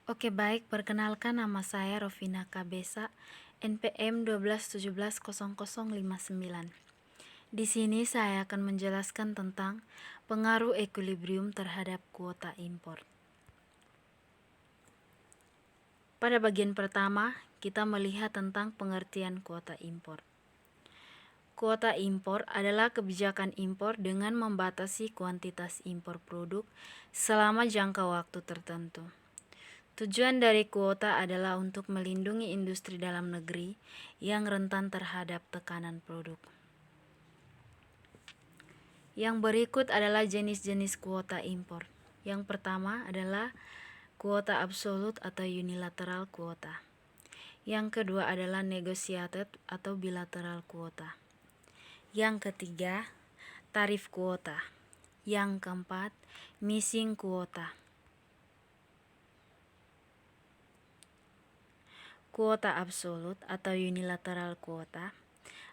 Oke baik, perkenalkan nama saya Rovina Kabesa, NPM 12170059. Di sini saya akan menjelaskan tentang pengaruh equilibrium terhadap kuota impor. Pada bagian pertama, kita melihat tentang pengertian kuota impor. Kuota impor adalah kebijakan impor dengan membatasi kuantitas impor produk selama jangka waktu tertentu. Tujuan dari kuota adalah untuk melindungi industri dalam negeri yang rentan terhadap tekanan produk. Yang berikut adalah jenis-jenis kuota impor. Yang pertama adalah kuota absolut atau unilateral kuota. Yang kedua adalah negotiated atau bilateral kuota. Yang ketiga, tarif kuota. Yang keempat, missing kuota. Kuota absolut atau unilateral kuota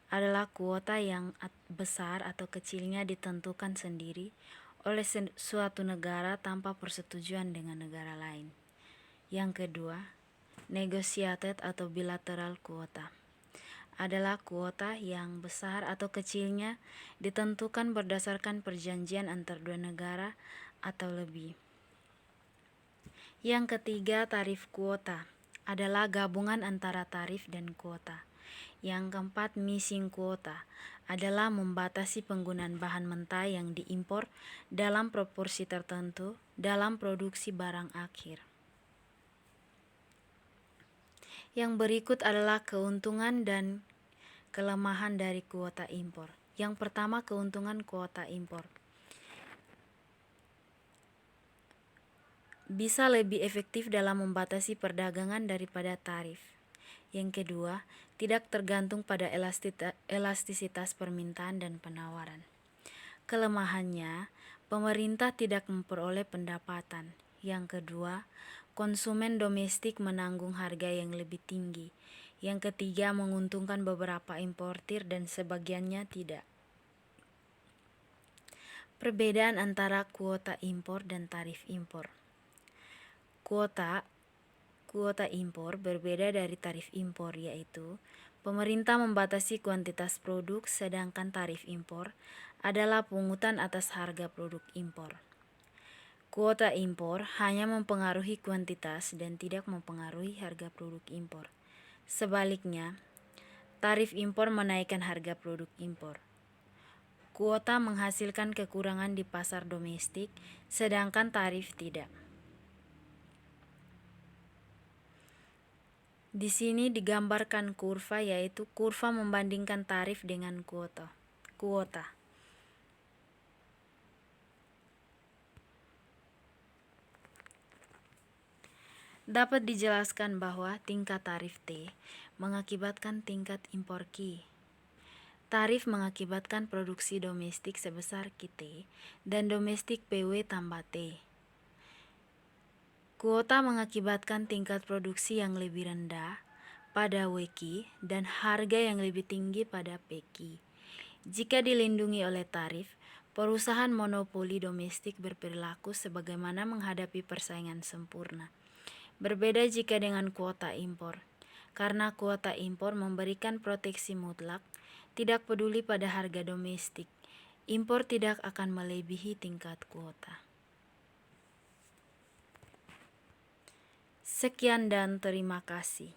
adalah kuota yang besar atau kecilnya ditentukan sendiri oleh suatu negara tanpa persetujuan dengan negara lain. Yang kedua, negotiated atau bilateral kuota adalah kuota yang besar atau kecilnya ditentukan berdasarkan perjanjian antar dua negara atau lebih. Yang ketiga, tarif kuota adalah gabungan antara tarif dan kuota. Yang keempat, missing kuota adalah membatasi penggunaan bahan mentah yang diimpor dalam proporsi tertentu dalam produksi barang akhir. Yang berikut adalah keuntungan dan kelemahan dari kuota impor. Yang pertama, keuntungan kuota impor. Bisa lebih efektif dalam membatasi perdagangan daripada tarif. Yang kedua, tidak tergantung pada elastisitas permintaan dan penawaran. Kelemahannya, pemerintah tidak memperoleh pendapatan. Yang kedua, konsumen domestik menanggung harga yang lebih tinggi. Yang ketiga, menguntungkan beberapa importir dan sebagiannya tidak. Perbedaan antara kuota impor dan tarif impor. Kuota impor berbeda dari tarif impor, yaitu pemerintah membatasi kuantitas produk, sedangkan tarif impor adalah pungutan atas harga produk impor. Kuota impor hanya mempengaruhi kuantitas dan tidak mempengaruhi harga produk impor. Sebaliknya, tarif impor menaikkan harga produk impor. Kuota menghasilkan kekurangan di pasar domestik, sedangkan tarif tidak. Di sini digambarkan kurva, yaitu kurva membandingkan tarif dengan kuota. Dapat dijelaskan bahwa tingkat tarif T mengakibatkan tingkat impor Q. Tarif mengakibatkan produksi domestik sebesar Kt dan domestik PW tambah T. Kuota mengakibatkan tingkat produksi yang lebih rendah pada WQ dan harga yang lebih tinggi pada PQ. Jika dilindungi oleh tarif, perusahaan monopoli domestik berperilaku sebagaimana menghadapi persaingan sempurna. Berbeda jika dengan kuota impor, karena kuota impor memberikan proteksi mutlak, tidak peduli pada harga domestik. Impor tidak akan melebihi tingkat kuota. Sekian dan terima kasih.